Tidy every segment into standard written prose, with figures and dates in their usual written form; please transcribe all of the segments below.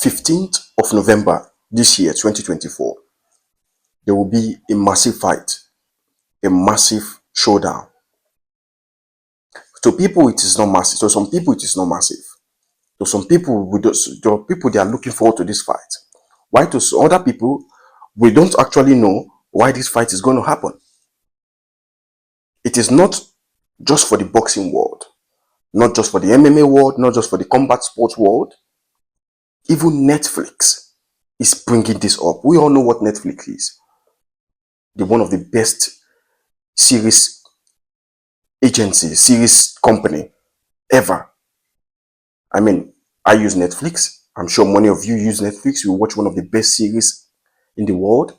15th of November this year, 2024, there will be a massive fight, a massive showdown. To people, it is not massive. To some people, it is not massive. To some people, they are looking forward to this fight. Why to other people, we don't actually know why this fight is going to happen. It is not just for the boxing world, not just for the MMA world, not just for the combat sports world. Even Netflix is bringing this up. We all know what Netflix is. The one of the best series agency, series company ever. I mean, I use Netflix. I'm sure many of you use Netflix. You watch one of the best series in the world.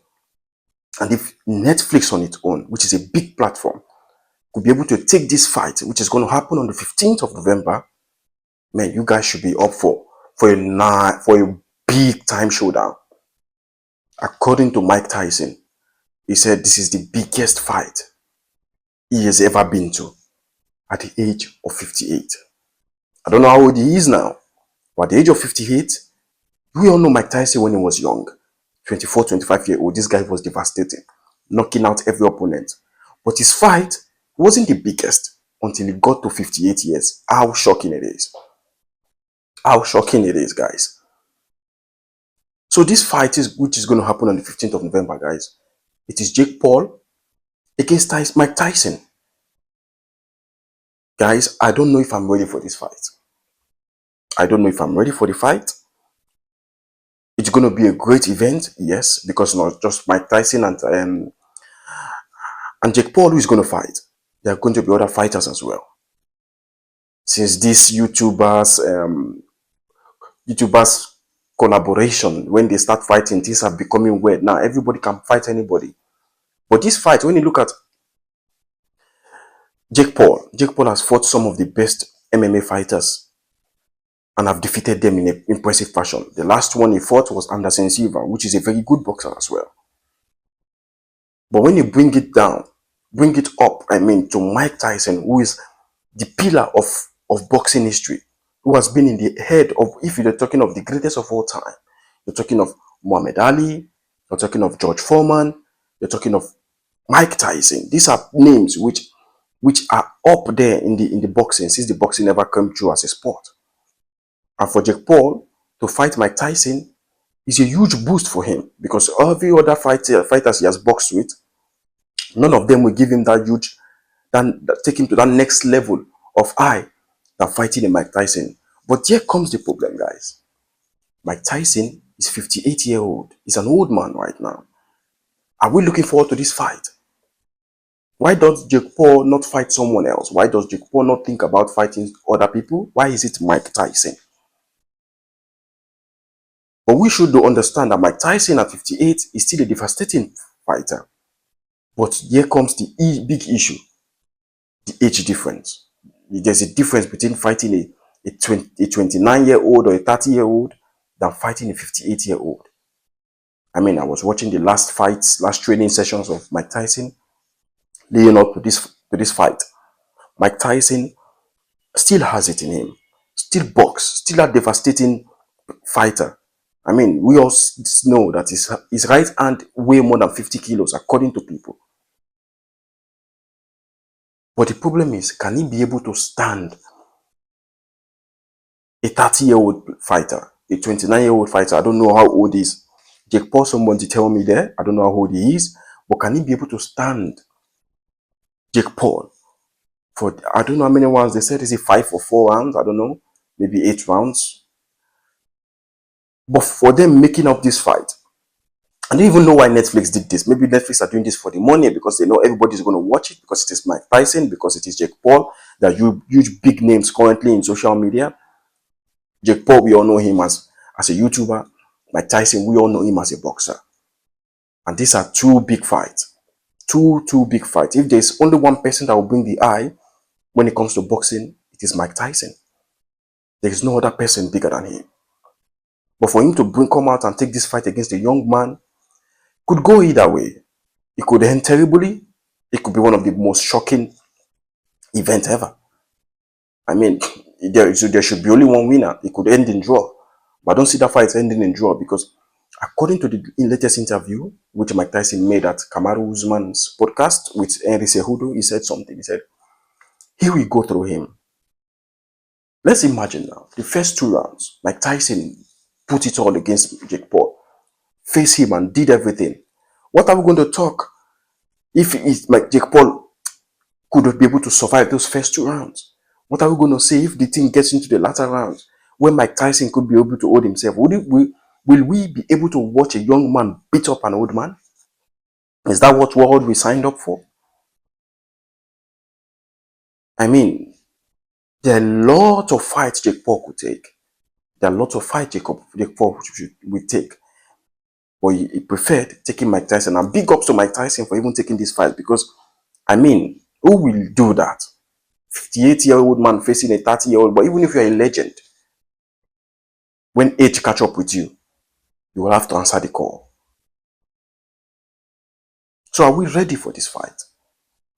And if Netflix on its own, which is a big platform, could be able to take this fight, which is going to happen on the 15th of November, man, you guys should be up for a big time showdown. According to Mike Tyson, he said this is the biggest fight he has ever been to at the age of 58. I don't know how old he is now, but at the age of 58, we all know Mike Tyson when he was young, 24, 25-year-old. This guy was devastating, knocking out every opponent. But his fight wasn't the biggest until he got to 58 years. How shocking it is. How shocking it is, guys. So this fight, which is going to happen on the 15th of November, guys, it is Jake Paul against Mike Tyson. Guys, I don't know if I'm ready for this fight. I don't know if I'm ready for the fight. It's going to be a great event, yes, because not just Mike Tyson and Jake Paul who is going to fight. There are going to be other fighters as well. Since these YouTubers collaboration, when they start fighting, things are becoming weird. Now everybody can fight anybody. But this fight, when you look at Jake Paul has fought some of the best MMA fighters and have defeated them in an impressive fashion. The last one he fought was Anderson Silva, which is a very good boxer as well. But when you bring it up, to Mike Tyson, who is the pillar of boxing history, who has been in the head of, if you're talking of the greatest of all time, you're talking of Muhammad Ali, you're talking of George Foreman, you're talking of Mike Tyson. These are names which are up there in the boxing, since the boxing never came true as a sport. And for Jake Paul to fight Mike Tyson is a huge boost for him, because every other fighters he has boxed with, none of them will give him that huge, take him to that next level of high than fighting a Mike Tyson. But here comes the problem, guys. Mike Tyson is 58-year-old. He's an old man right now. Are we looking forward to this fight? Why does Jake Paul not fight someone else? Why does Jake Paul not think about fighting other people? Why is it Mike Tyson? But we should understand that Mike Tyson at 58 is still a devastating fighter. But here comes the big issue, the age difference. There's a difference between fighting a 29-year-old or a 30-year-old than fighting a 58-year-old. I mean, I was watching the last training sessions of Mike Tyson leading up to this fight. Mike Tyson still has it in him, still box, still a devastating fighter. I mean, we all know that his right hand weighs more than 50 kilos, according to people. But the problem is, can he be able to stand a 30-year-old fighter, a 29-year-old fighter? I don't know how old he is. Jake Paul, somebody tell me there. I don't know how old he is. But can he be able to stand Jake Paul for, I don't know how many rounds they said? Is it 5 or 4 rounds? I don't know. Maybe 8 rounds. But for them making up this fight, I don't even know why Netflix did this. Maybe Netflix are doing this for the money, because they know everybody's going to watch it, because it is Mike Tyson, because it is Jake Paul. There are huge big names currently in social media. Jake Paul, we all know him as a YouTuber. Mike Tyson, we all know him as a boxer. And these are two big fights. Two big fights. If there's only one person that will bring the eye when it comes to boxing, it is Mike Tyson. There is no other person bigger than him. But for him to come out and take this fight against a young man could go either way. It could end terribly. It could be one of the most shocking events ever. I mean, there should be only one winner. It could end in draw. But I don't see that fight ending in draw because according to the latest interview, which Mike Tyson made at Kamaru Usman's podcast with Henry Cejudo, he said something. He said, he will go through him. Let's imagine now, the first 2 rounds, Mike Tyson put it all against Jake Paul, faced him and did everything. What are we going to talk if it's like Jake Paul could be able to survive those first 2 rounds? What are we going to say if the thing gets into the latter rounds when Mike Tyson could be able to hold himself? Will we be able to watch a young man beat up an old man? Is that what world we signed up for? I mean, there are lots of fights Jake Paul could take. There are lots of fights Jake Paul would take. But he preferred taking Mike Tyson. And big ups to Mike Tyson for even taking this fight because, I mean, who will do that? 58-year-old man facing a 30-year-old. But even if you're a legend, when age catch up with you, you will have to answer the call. So are we ready for this fight?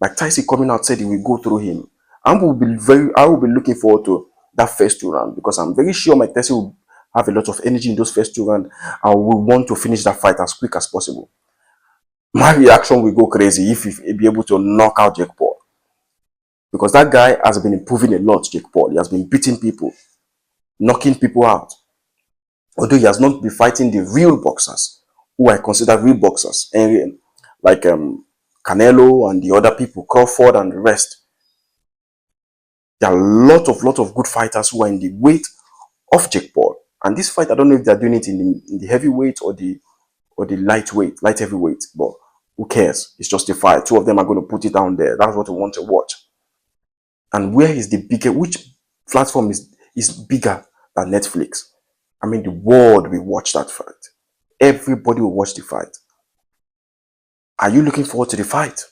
Mike Tyson coming out said he will go through him. I will be looking forward to that first 2 rounds because I'm very sure Mike Tyson will have a lot of energy in those first 2 rounds and will want to finish that fight as quick as possible. My reaction will go crazy if he be able to knock out Jake Paul. Because that guy has been improving a lot, Jake Paul. He has been beating people, knocking people out. Although he has not been fighting the real boxers, who I consider real boxers, and like Canelo and the other people, Crawford and the rest. There are a lot of good fighters who are in the weight of Jake Paul. And this fight, I don't know if they're doing it in the heavyweight or the light heavyweight, but who cares? It's just a fight. 2 of them are going to put it down there. That's what we want to watch. And where is the bigger, which platform is bigger than Netflix? I mean, the world will watch that fight. Everybody will watch the fight. Are you looking forward to the fight?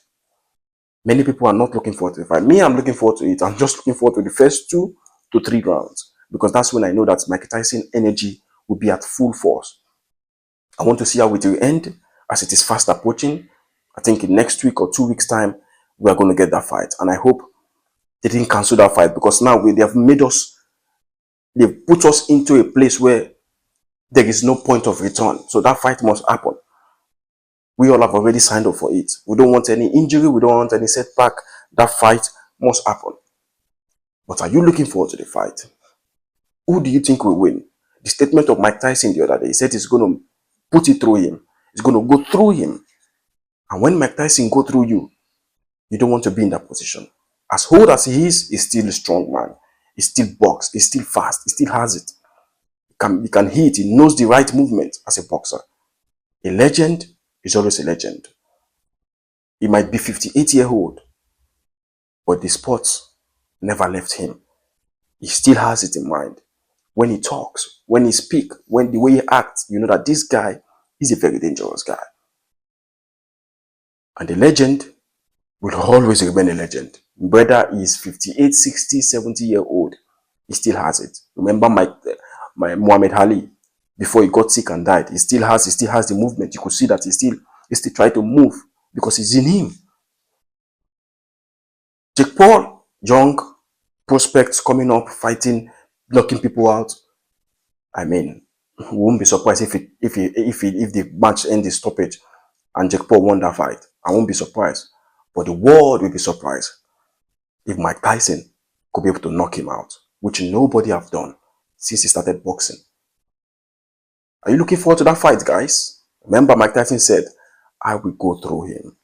Many people are not looking forward to the fight. Me, I'm looking forward to it. I'm just looking forward to the first 2 to 3 rounds because that's when I know that Mike Tyson energy will be at full force. I want to see how it will end as it is fast approaching. I think in next week or 2 weeks' time, we are going to get that fight. And I hope they didn't cancel that fight because now they've put us into a place where there is no point of return. So that fight must happen. We all have already signed up for it. We don't want any injury. We don't want any setback. That fight must happen. But are you looking forward to the fight? Who do you think will win? The statement of Mike Tyson the other day, he said he's going to put it through him. He's going to go through him. And when Mike Tyson go through you, you don't want to be in that position. As old as he is, he's still a strong man. He still boxes. He's still fast. He still has it. He can hit. He knows the right movement as a boxer. A legend is always a legend. He might be 58-year-old, but the sports never left him. He still has it in mind. When he talks, when he speaks, when the way he acts, you know that this guy is a very dangerous guy. And the legend will always remain a legend. Whether he's 58, 60, 70-year-old, he still has it. Remember my Muhammad Ali, before he got sick and died, he still has the movement. You could see that he still trying to move because it's in him. Jake Paul, young prospects coming up, fighting, knocking people out. I mean, we won't be surprised if the match ends in stoppage and Jake Paul won that fight. I won't be surprised. But the world will be surprised if Mike Tyson could be able to knock him out, which nobody have done since he started boxing. Are you looking forward to that fight, guys? Remember, Mike Tyson said, I will go through him.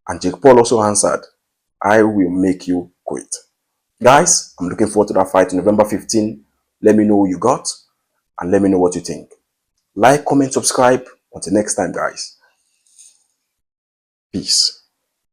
And Jake Paul also answered, I will make you quit. Guys, I'm looking forward to that fight November 15. Let me know who you got and let me know what you think. Like, comment, subscribe. Until next time, guys. Peace.